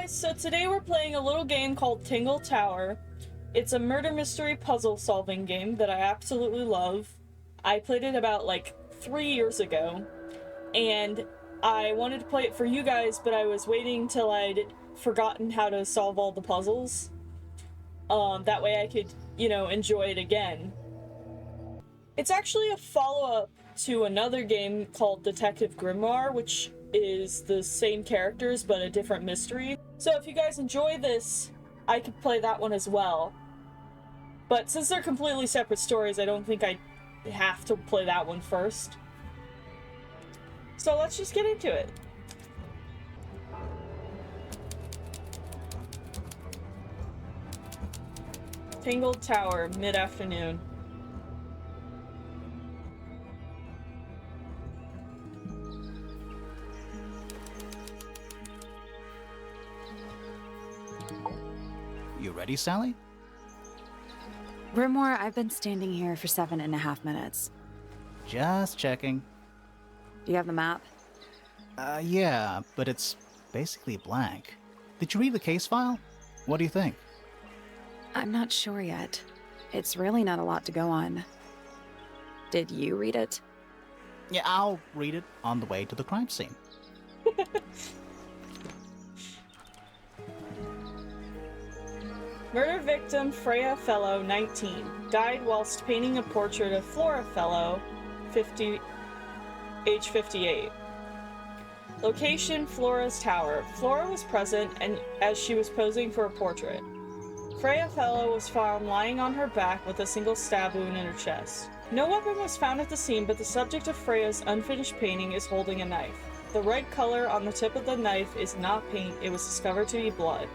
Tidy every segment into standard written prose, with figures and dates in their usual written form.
guys, so today we're playing a little game called Tangle Tower. It's a murder mystery puzzle solving game that I absolutely love. I played it about like 3 years ago, and I wanted to play it for you guys, but I was waiting till I'd forgotten how to solve all the puzzles. That way I could, enjoy it again. It's actually a follow-up to another game called Detective Grimoire, which is the same characters but a different mystery. So if you guys enjoy this, I could play that one as well. But since they're completely separate stories, I don't think I have to play that one first. So let's just get into it. Tangle Tower, mid-afternoon. You ready, Sally? Grimoire, I've been standing here for 7.5 minutes. Just checking. Do you have the map? Yeah, but it's basically blank. Did you read the case file? What do you think? I'm not sure yet. It's really not a lot to go on. Did you read it? Yeah, I'll read it on the way to the crime scene. Murder victim Freya Fellow, 19, died whilst painting a portrait of Freya Fellow, age 58. Location, Flora's tower. Flora was present and as she was posing for a portrait. Freya Fellow was found lying on her back with a single stab wound in her chest. No weapon was found at the scene, but the subject of Freya's unfinished painting is holding a knife. The red color on the tip of the knife is not paint, it was discovered to be blood.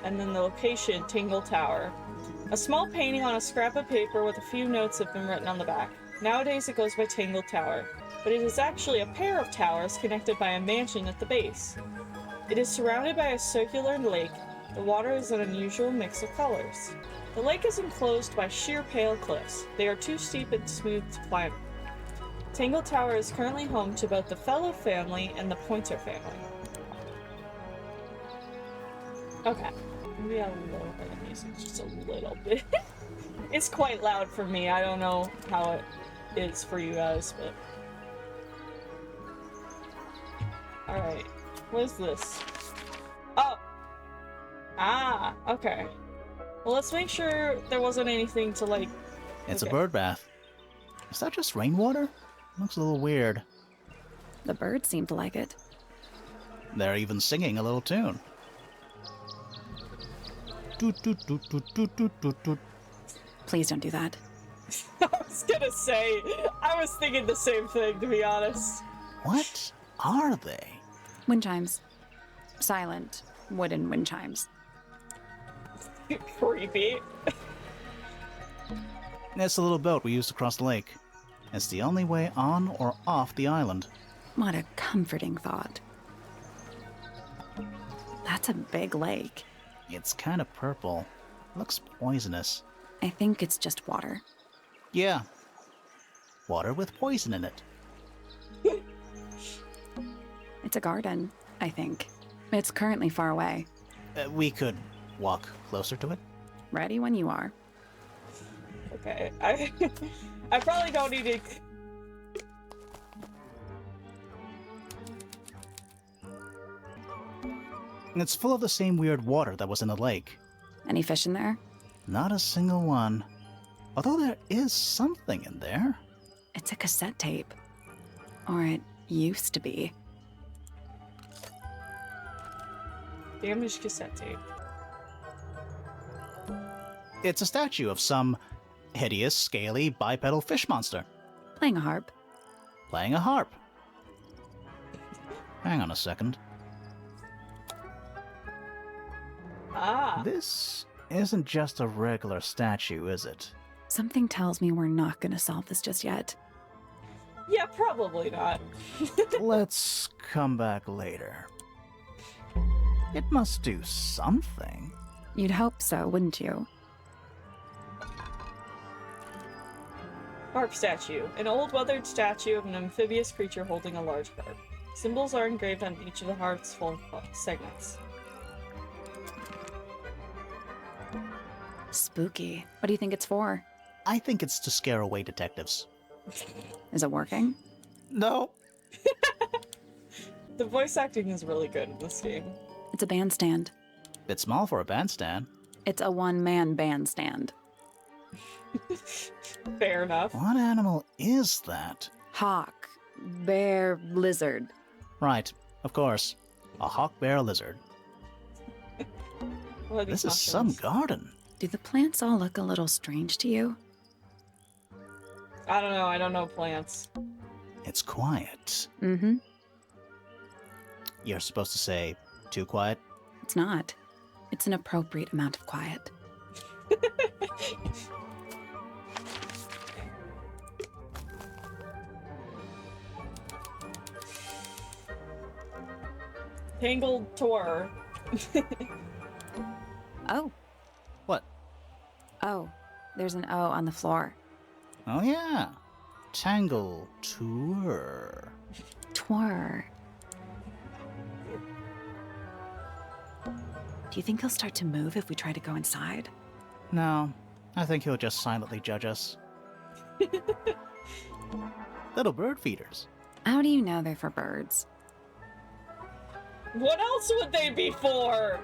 And then the location, Tangle Tower. A small painting on a scrap of paper with a few notes have been written on the back. Nowadays it goes by Tangle Tower, but it is actually a pair of towers connected by a mansion at the base. It is surrounded by a circular lake. The water is an unusual mix of colors. The lake is enclosed by sheer pale cliffs. They are too steep and smooth to climb. Tangle Tower is currently home to both the Fellow family and the Pointer family. Okay, maybe I'll lower the music just a little bit. It's quite loud for me. I don't know how it is for you guys, but... Alright, what is this? Oh! Ah, okay. Well, let's make sure there wasn't anything to, like... It's a bird bath. Is that just rainwater? Looks a little weird. The birds seem to like it. They're even singing a little tune. Toot, toot, toot, toot, toot, toot, toot, toot. Please don't do that. I was gonna say, I was thinking the same thing, to be honest. What are they? Wind chimes. Silent, wooden wind chimes. Creepy. It's the little boat we used to cross the lake. It's the only way on or off the island. What a comforting thought. That's a big lake. It's kind of purple. Looks poisonous. I think it's just water. Yeah. Water with poison in it. It's a garden, I think. It's currently far away. We could walk closer to it. Ready when you are. Okay, I probably don't need to... It's full of the same weird water that was in the lake. Any fish in there? Not a single one. Although there is something in there. It's a cassette tape. Or it used to be. Damaged cassette tape. It's a statue of some hideous, scaly, bipedal fish monster. Playing a harp. Playing a harp. Hang on a second. Ah. This isn't just a regular statue, is it? Something tells me we're not going to solve this just yet. Yeah, probably not. Let's come back later. It must do something. You'd hope so, wouldn't you? Harp statue. An old weathered statue of an amphibious creature holding a large harp. Symbols are engraved on each of the harp's full segments. Spooky. What do you think it's for? I think it's to scare away detectives. Is it working? No. The voice acting is really good in this game. It's a bandstand. Bit small for a bandstand. It's a one-man bandstand. Fair enough. What animal is that? Hawk. Bear. Lizard. Right, of course. A hawk bear lizard. What are these This is some mushrooms? garden. Do the plants all look a little strange to you? I don't know. I don't know plants. It's quiet. Mm-hmm. You're supposed to say, too quiet? It's not. It's an appropriate amount of quiet. Tangle Tower. Oh. What? Oh. There's an O on the floor. Oh yeah. Tangle Tower. Twir. Do you think he'll start to move if we try to go inside? No, I think he'll just silently judge us. Little bird feeders. How do you know they're for birds? What else would they be for?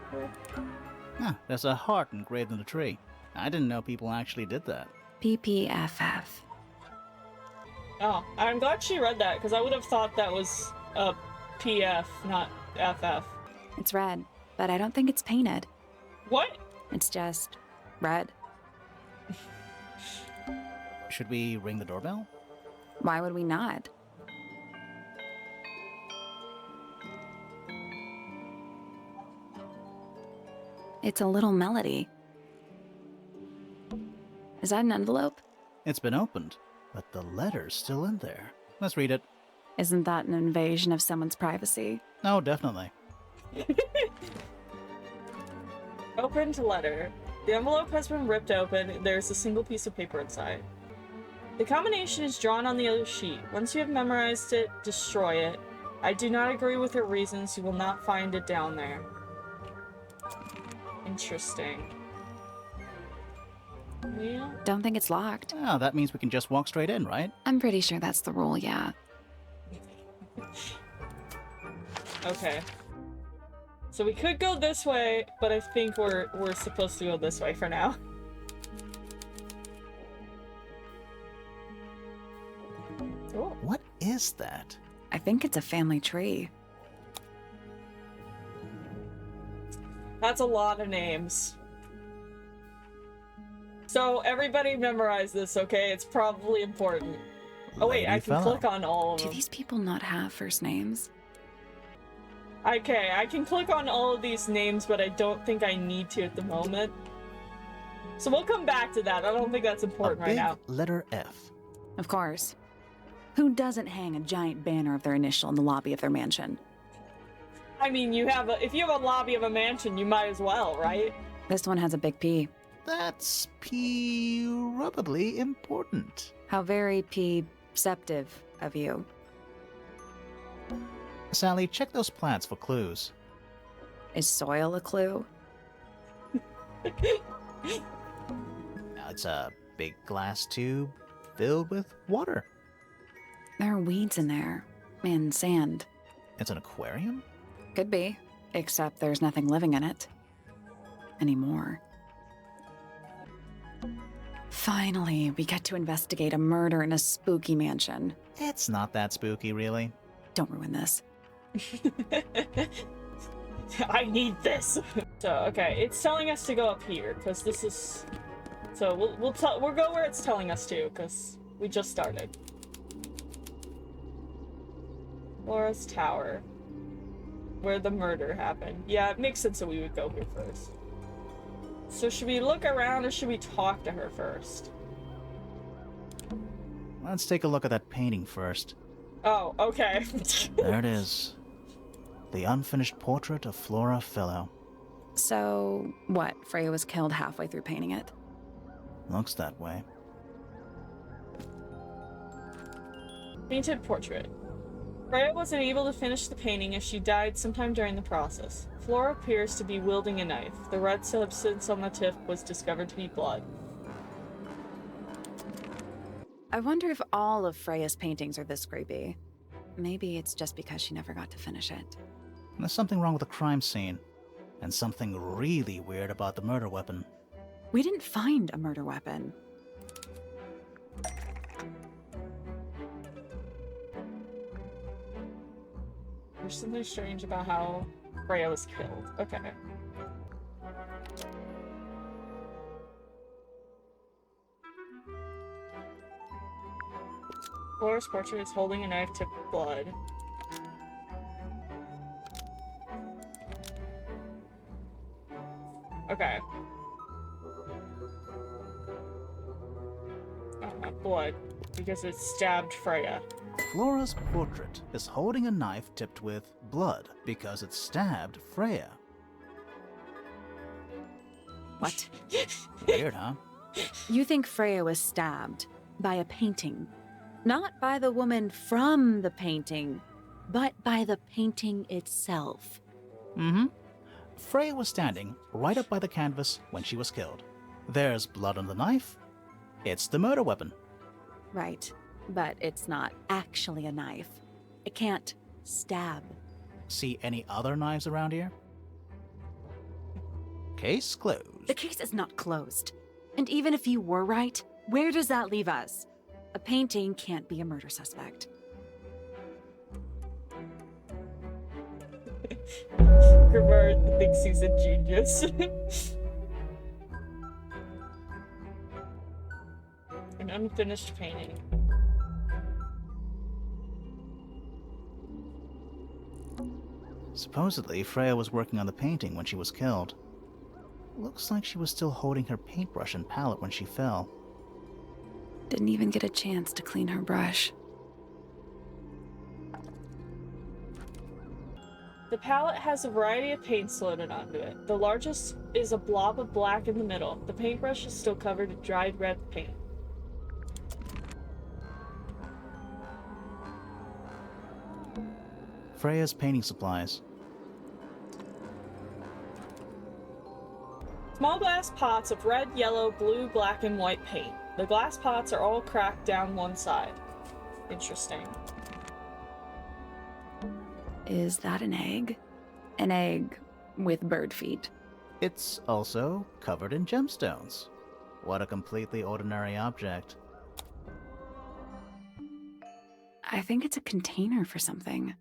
Ah, there's a heart engraved in the tree. I didn't know people actually did that. PPFF. Oh, I'm glad she read that, because I would have thought that was a PF, not FF. It's red, but I don't think it's painted. What? It's just red. Should we ring the doorbell? Why would we not? It's a little melody. Is that an envelope? It's been opened, but the letter's still in there. Let's read it. Isn't that an invasion of someone's privacy? Oh, definitely. Opened letter. The envelope has been ripped open. There's a single piece of paper inside. The combination is drawn on the other sheet. Once you have memorized it, destroy it. I do not agree with your reasons. You will not find it down there. Interesting. Yeah. Don't think it's locked. Oh, that means we can just walk straight in, right? I'm pretty sure that's the rule, yeah. Okay. So we could go this way, but I think we're supposed to go this way for now. Oh. What is that? I think it's a family tree. That's a lot of names. So everybody memorize this, okay? It's probably important. Oh wait, I can click on all of Do them. these people not have first names? Okay, I can click on all of these names, but I don't think I need to at the moment. So we'll come back to that. I don't think that's important A right big now. letter F. Of course. Who doesn't hang a giant banner of their initial in the lobby of their mansion? I mean, if you have a lobby of a mansion, you might as well, right? This one has a big P. That's probably important. How very perceptive of you. Sally, check those plants for clues. Is soil a clue? It's a big glass tube filled with water. There are weeds in there. And sand. It's an aquarium? Could be. Except there's nothing living in it. Anymore. Finally, we get to investigate a murder in a spooky mansion. It's not that spooky, really. Don't ruin this. I need this. So okay, it's telling us to go up here because this is. So we'll go where it's telling us to because we just started. Laura's Tower, where the murder happened. Yeah, it makes sense that we would go here first. So should we look around or should we talk to her first? Let's take a look at that painting first. Oh, okay. There it is. The unfinished portrait of Freya Fellow. So, what? Freya was killed halfway through painting it? Looks that way. Painted portrait. Freya wasn't able to finish the painting as she died sometime during the process. Flora appears to be wielding a knife. The red substance on the tip was discovered to be blood. I wonder if all of Freya's paintings are this creepy. Maybe it's just because she never got to finish it. There's something wrong with the crime scene, and something really weird about the murder weapon. We didn't find a murder weapon. There's something strange about how Freya was killed. Okay. Flora's portrait is holding a knife tipped with blood. Okay. Blood. Because it stabbed Freya. Flora's portrait is holding a knife tipped with blood because it stabbed Freya. What? Weird, huh? You think Freya was stabbed by a painting? Not by the woman from the painting, but by the painting itself. Mm-hmm. Freya was standing right up by the canvas when she was killed. There's blood on the knife. It's the murder weapon. Right, but it's not actually a knife. It can't stab. See any other knives around here? Case closed. The case is not closed. And even if you were right, where does that leave us? A painting can't be a murder suspect. Grimoire thinks he's a genius. An unfinished painting. Supposedly, Freya was working on the painting when she was killed. Looks like she was still holding her paintbrush and palette when she fell. Didn't even get a chance to clean her brush. The palette has a variety of paints loaded onto it. The largest is a blob of black in the middle. The paintbrush is still covered in dried red paint. Freya's painting supplies. Small glass pots of red, yellow, blue, black, and white paint. The glass pots are all cracked down one side. Interesting. Is that an egg? An egg with bird feet. It's also covered in gemstones. What a completely ordinary object. I think it's a container for something.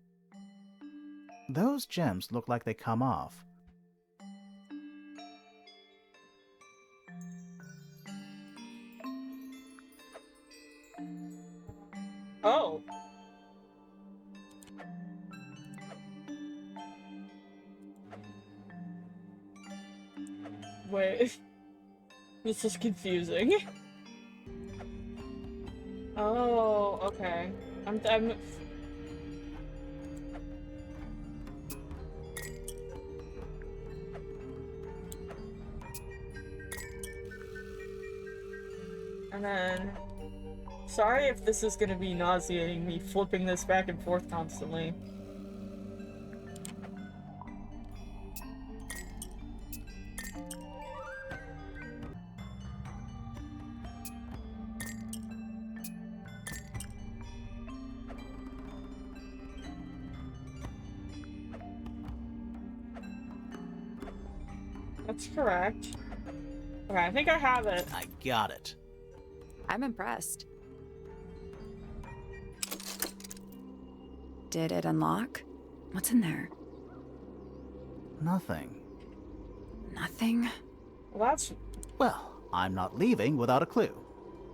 Those gems look like they come off. Oh. Wait. This is confusing. Oh, okay. I'm And then, sorry if this is gonna be nauseating, me flipping this back and forth constantly. That's correct. Okay, I think I have it. I got it. I'm impressed. Did it unlock? What's in there? Nothing. Nothing? Well, that's... Well, I'm not leaving without a clue.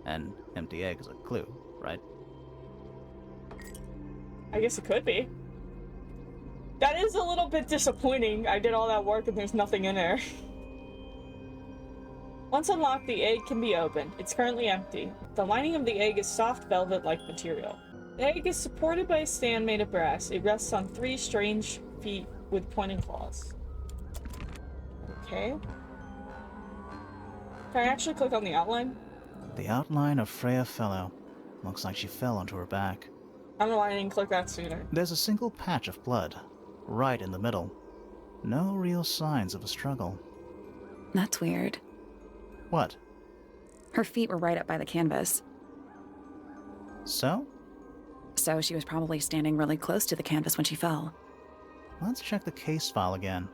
An empty egg is a clue, right? I guess it could be. That is a little bit disappointing. I did all that work and there's nothing in there. Once unlocked, the egg can be opened. It's currently empty. The lining of the egg is soft velvet-like material. The egg is supported by a stand made of brass. It rests on 3 strange feet with pointed claws. Okay. Can I actually click on the outline? The outline of Freya Fellow. Looks like she fell onto her back. I don't know why I didn't click that sooner. There's a single patch of blood, right in the middle. No real signs of a struggle. That's weird. What? Her feet were right up by the canvas. So? So she was probably standing really close to the canvas when she fell. Let's check the case file again.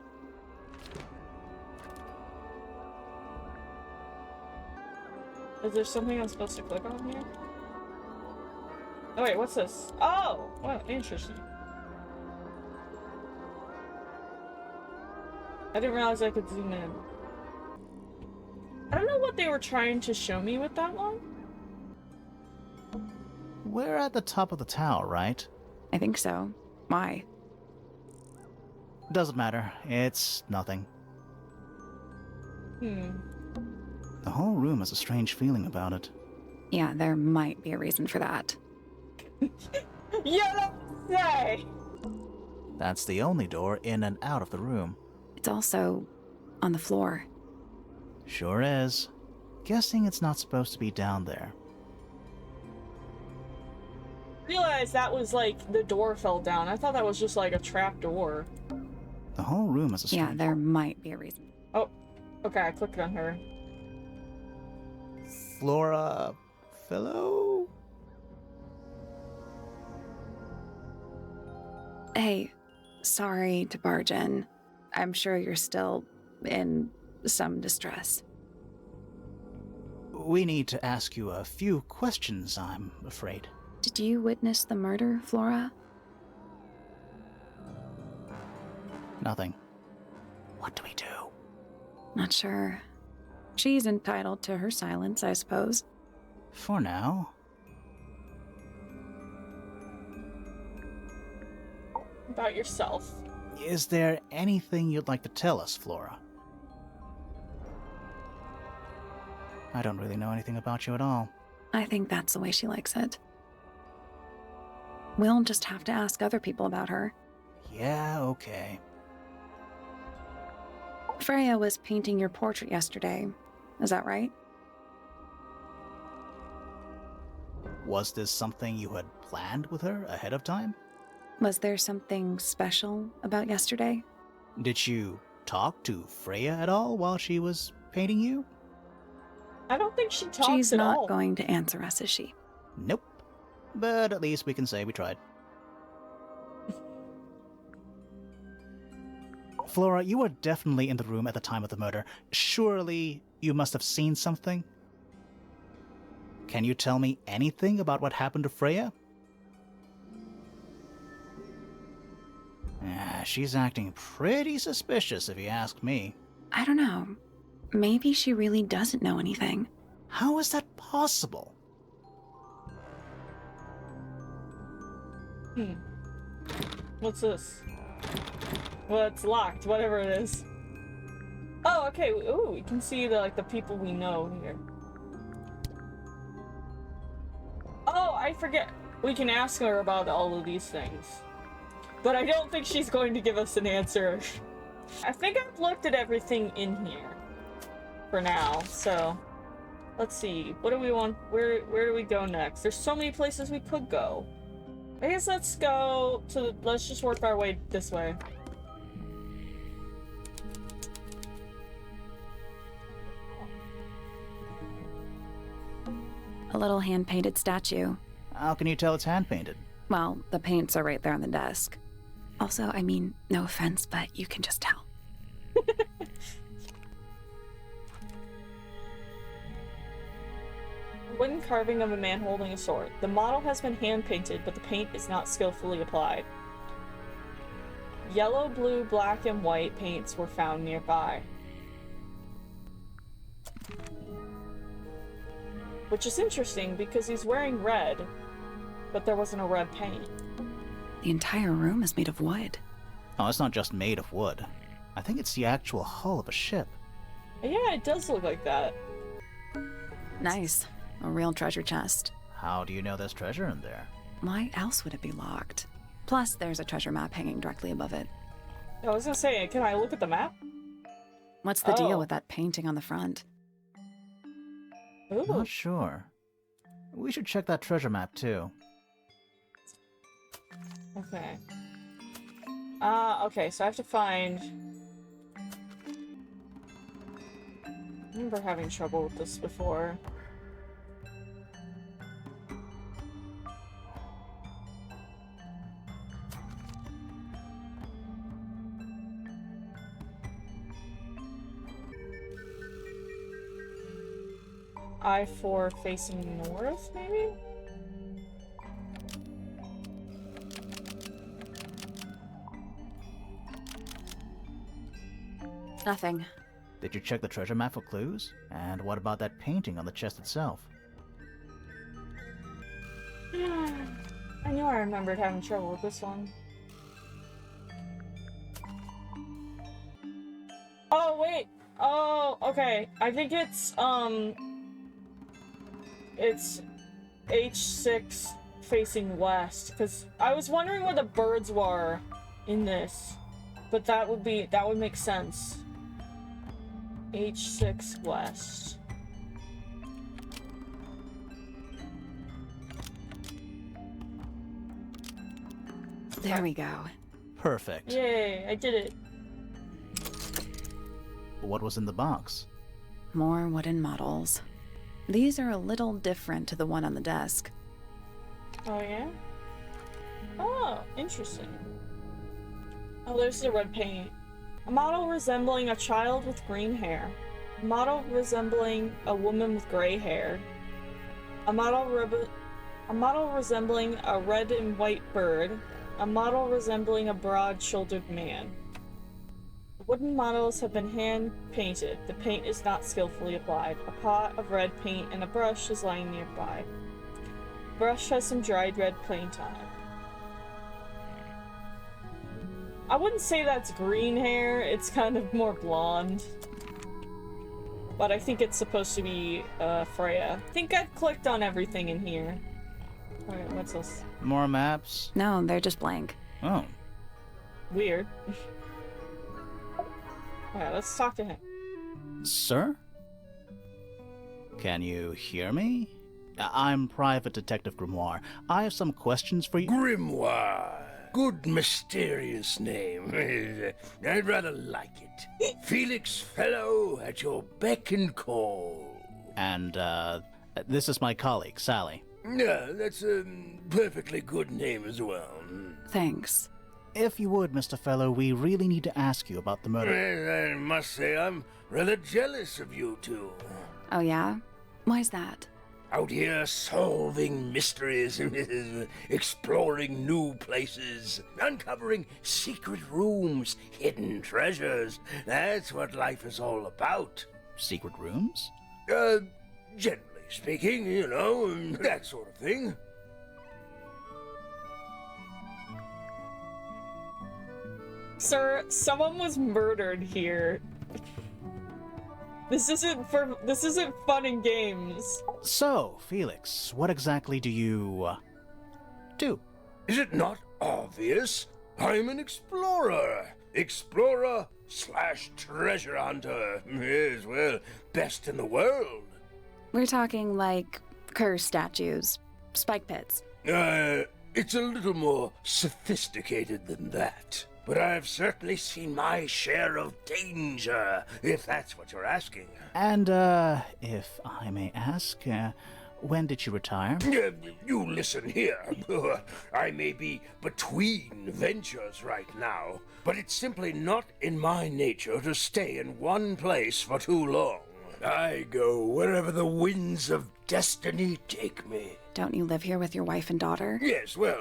Is there something I'm supposed to click on here? Oh wait, what's this? Oh! Wow, interesting. I didn't realize I could zoom in. I don't know what they were trying to show me with that one. We're at the top of the tower, right? I think so. Why? Doesn't matter. It's nothing. The whole room has a strange feeling about it. Yeah, there might be a reason for that. You don't say! That's the only door in and out of the room. It's also on the floor. Sure is. Guessing it's not supposed to be down there. Realized that was like the door fell down. I thought that was just like a trap door. The whole room has a strange... Yeah, there might be a reason. Oh, okay, I clicked on her. Freya Fellow? Hey, sorry to barge in. I'm sure you're still in some distress. We need to ask you a few questions, I'm afraid. Did you witness the murder, Flora? Nothing. What do we do? Not sure. She's entitled to her silence, I suppose. For now. About yourself. Is there anything you'd like to tell us, Flora? I don't really know anything about you at all. I think that's the way she likes it. We'll just have to ask other people about her. Yeah, okay. Freya was painting your portrait yesterday. Is that right? Was this something you had planned with her ahead of time? Was there something special about yesterday? Did you talk to Freya at all while she was painting you? I don't think she talks She's at not all. going to answer us, is she? Nope. But at least we can say we tried. Flora, you were definitely in the room at the time of the murder. Surely you must have seen something? Can you tell me anything about what happened to Freya? She's acting pretty suspicious if you ask me. I don't know. Maybe she really doesn't know anything. How is that possible? What's this? Well, it's locked, whatever it is. Oh, okay. Ooh, we can see the people we know here. Oh, I forget. We can ask her about all of these things. But I don't think she's going to give us an answer. I think I've looked at everything in here for now, so let's see. What do we want? Where do we go next? There's so many places we could go. I guess let's go to let's just work our way this way. A little hand-painted statue. How can you tell it's hand-painted? Well, the paints are right there on the desk. Also, I mean, no offense, but you can just tell. Wooden carving of a man holding a sword. The model has been hand-painted, but the paint is not skillfully applied. Yellow, blue, black, and white paints were found nearby. Which is interesting because he's wearing red, but there wasn't a red paint. The entire room is made of wood. Oh, it's not just made of wood. I think it's the actual hull of a ship. Yeah, it does look like that. Nice. A real treasure chest. How do you know there's treasure in there? Why else would it be locked? Plus, there's a treasure map hanging directly above it. I was gonna say, can I look at the map? What's the deal Oh. with that painting on the front? Ooh. Not sure. We should check that treasure map too. Okay. Okay, so I have to find... I remember having trouble with this before. I-4 facing north, maybe? Nothing. Did you check the treasure map for clues? And what about that painting on the chest itself? I knew I remembered having trouble with this one. Oh, wait! Oh, okay. I think it's H6 facing west, because I was wondering where the birds were in this, but that would make sense. H6 west. There we go. Perfect. Yay, I did it. What was in the box? More wooden models. These are a little different to the one on the desk. Oh, yeah? Oh, interesting. Oh, there's the red paint. A model resembling a child with green hair. A model resembling a woman with gray hair. A model resembling a red and white bird. A model resembling a broad-shouldered man. The wooden models have been hand-painted. The paint is not skillfully applied. A pot of red paint and a brush is lying nearby. The brush has some dried red paint on it. I wouldn't say that's green hair, it's kind of more blonde. But I think it's supposed to be, Freya. I think I've clicked on everything in here. Alright, what's this? More maps? No, they're just blank. Oh. Weird. Alright, let's talk to him. Sir? Can you hear me? I'm Private Detective Grimoire. I have some questions for you. Grimoire. Good mysterious name. I'd rather like it. Felix Fellow at your beck and call. And, this is my colleague, Sally. Yeah, that's a perfectly good name as well. Thanks. If you would, Mr. Fellow, we really need to ask you about the murder. I must say I'm rather jealous of you two. Oh yeah? Why's that? Out here solving mysteries, exploring new places, uncovering secret rooms, hidden treasures. That's what life is all about. Secret rooms? Generally speaking, you know, that sort of thing. Sir, someone was murdered here. This isn't fun and games. So, Felix, what exactly do you, do? Is it not obvious? I'm an explorer. Explorer/treasure hunter. Yes, well, best in the world. We're talking like curse statues, spike pits. It's a little more sophisticated than that. But I've certainly seen my share of danger, if that's what you're asking. And, if I may ask, when did you retire? You listen here. I may be between ventures right now, but it's simply not in my nature to stay in one place for too long. I go wherever the winds of destiny take me. Don't you live here with your wife and daughter? Yes, well,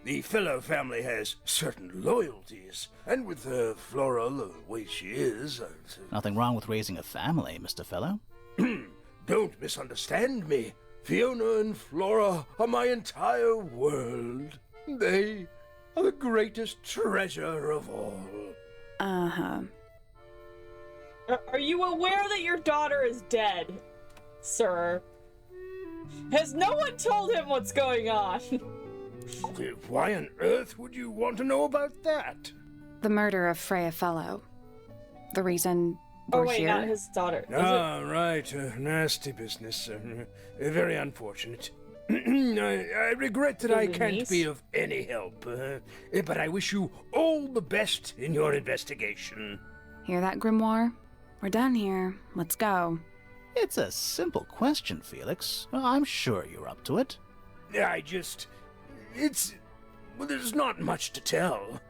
the Fellow family has certain loyalties, and with Flora the way she is... Nothing wrong with raising a family, Mr. Fellow. Don't misunderstand me. Fiona and Flora are my entire world. They are the greatest treasure of all. Uh-huh. Are you aware that your daughter is dead, sir? Has no one told him what's going on? Why on earth would you want to know about that? The murder of Freya Fellow. The reason we're wait, here. not his daughter. Right. Nasty business. Very unfortunate. I regret that I Good can't niece. be of any help, but I wish you all the best in your investigation. Hear that, Grimoire? We're done here. Let's go. It's a simple question, Felix. I'm sure you're up to it. Well, there's not much to tell.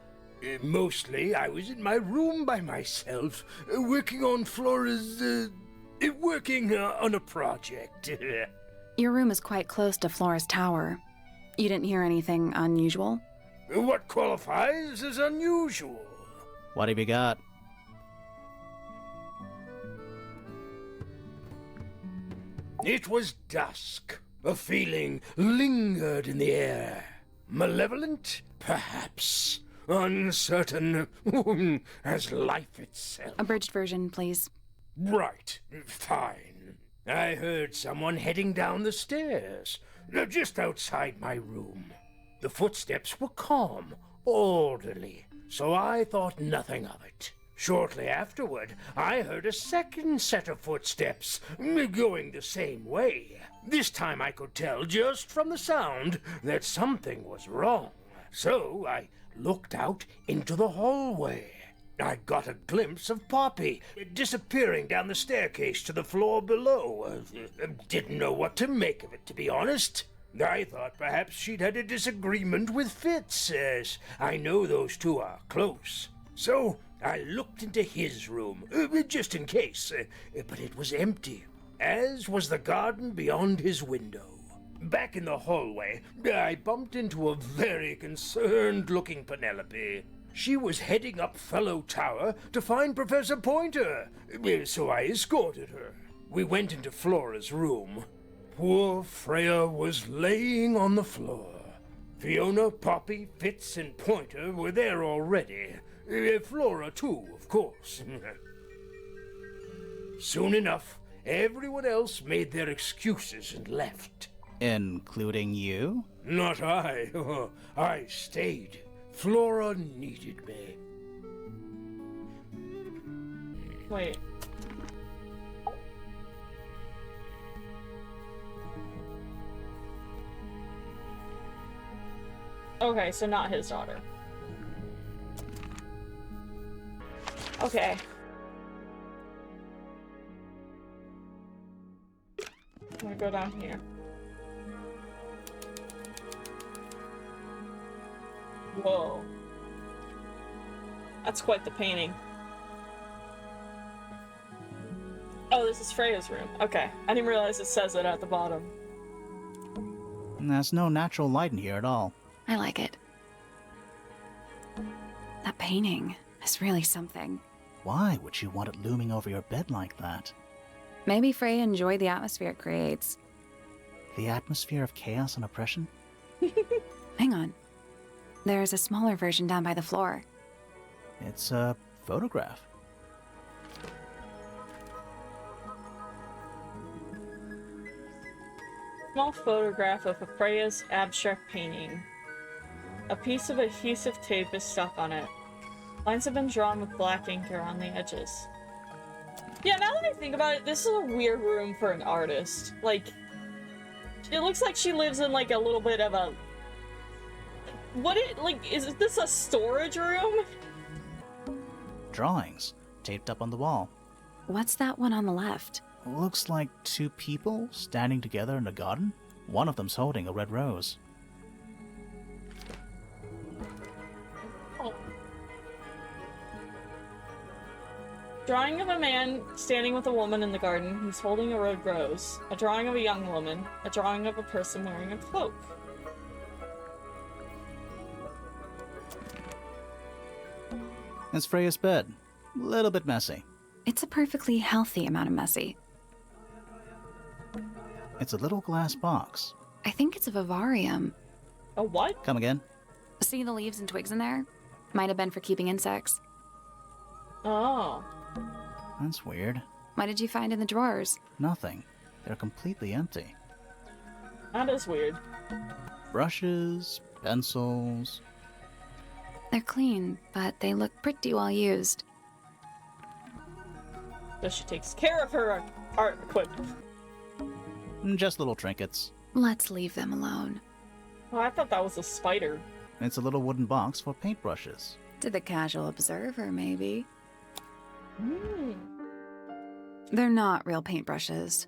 Mostly, I was in my room by myself, working on on a project. Your room is quite close to Flora's tower. You didn't hear anything unusual? What qualifies as unusual? What have you got? It was dusk. A feeling lingered in the air. Malevolent, perhaps. Uncertain, as life itself. Abridged version, please. Right, fine. I heard someone heading down the stairs, just outside my room. The footsteps were calm, orderly, so I thought nothing of it. Shortly afterward, I heard a second set of footsteps, going the same way. This time I could tell just from the sound that something was wrong. So I looked out into the hallway. I got a glimpse of Poppy disappearing down the staircase to the floor below. Didn't know what to make of it, to be honest. I thought perhaps she'd had a disagreement with Fitz, as I know those two are close. So I looked into his room, just in case, but it was empty, as was the garden beyond his window. Back in the hallway, I bumped into a very concerned-looking Penelope. She was heading up Fellow Tower to find Professor Pointer, so I escorted her. We went into Flora's room. Poor Freya was laying on the floor. Fiona, Poppy, Fitz, and Pointer were there already. Flora, too, of course. Soon enough, everyone else made their excuses and left. Including you? Not I. I stayed. Flora needed me. Wait. Okay, so not his daughter. Okay. I'm gonna go down here. Whoa. That's quite the painting. Oh, this is Freya's room. Okay. I didn't realize it says it at the bottom. There's no natural light in here at all. I like it. That painting is really something. Why would you want it looming over your bed like that? Maybe Freya enjoyed the atmosphere it creates. The atmosphere of chaos and oppression? Hang on. There's a smaller version down by the floor. It's a photograph. Small photograph of Freya's abstract painting. A piece of adhesive tape is stuck on it. Lines have been drawn with black ink around the edges. Yeah, now that I think about it, this is a weird room for an artist. Like, it looks like she lives in like a little bit of a... is this a storage room? Drawings taped up on the wall. What's that one on the left? Looks like two people standing together in a garden. One of them's holding a red rose. Oh. Drawing of a man standing with a woman in the garden who's holding a red rose. A drawing of a young woman. A drawing of a person wearing a cloak. It's Freya's bed. A little bit messy. It's a perfectly healthy amount of messy. It's a little glass box. I think it's a vivarium. A what? Come again? See the leaves and twigs in there? Might have been for keeping insects. Oh. That's weird. What did you find in the drawers? Nothing. They're completely empty. That is weird. Brushes, pencils. They're clean, but they look pretty well used. So she takes care of her art equipment. Just little trinkets. Let's leave them alone. Oh, I thought that was a spider. It's a little wooden box for paintbrushes. To the casual observer, maybe. Hmm. They're not real paintbrushes.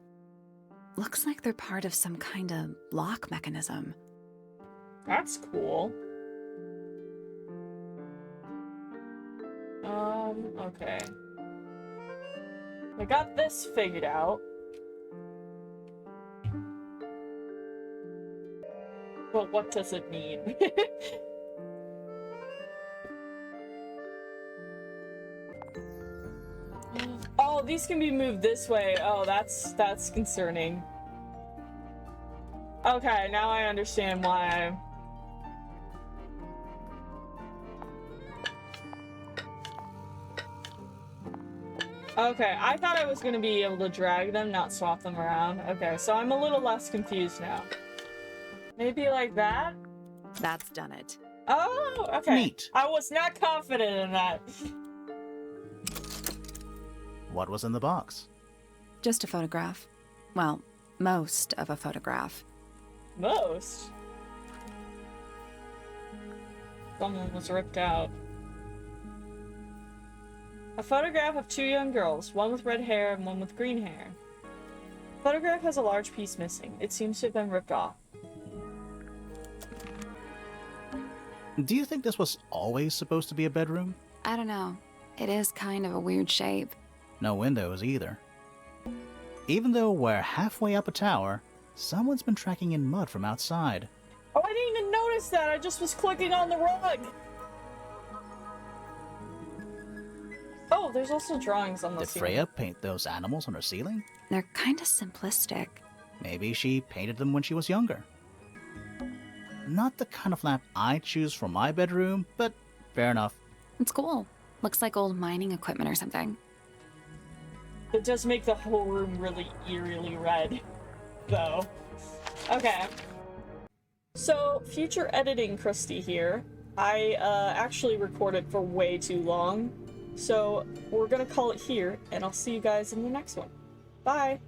Looks like they're part of some kind of lock mechanism. That's cool. Okay. I got this figured out. But what does it mean? Oh, these can be moved this way. Oh, that's concerning. Okay, now I understand why. Okay, I thought I was gonna be able to drag them, not swap them around. Okay, so I'm a little less confused now. Maybe like that? That's done it. Oh, okay. Neat. I was not confident in that. What was in the box? Just a photograph. Well, most of a photograph. Most? Someone was ripped out. A photograph of two young girls, one with red hair and one with green hair. The photograph has a large piece missing. It seems to have been ripped off. Do you think this was always supposed to be a bedroom? I don't know. It is kind of a weird shape. No windows either. Even though we're halfway up a tower, someone's been tracking in mud from outside. Oh, I didn't even notice that! I just was clicking on the rug! Oh, there's also drawings on the Did ceiling. Freya paint those animals on her ceiling? They're kind of simplistic. Maybe she painted them when she was younger. Not the kind of lamp I'd choose for my bedroom, but fair enough. It's cool. Looks like old mining equipment or something. It does make the whole room really eerily red, though. Okay. So, future editing Christy here. I actually recorded for way too long, so we're gonna call it here, and I'll see you guys in the next one. Bye!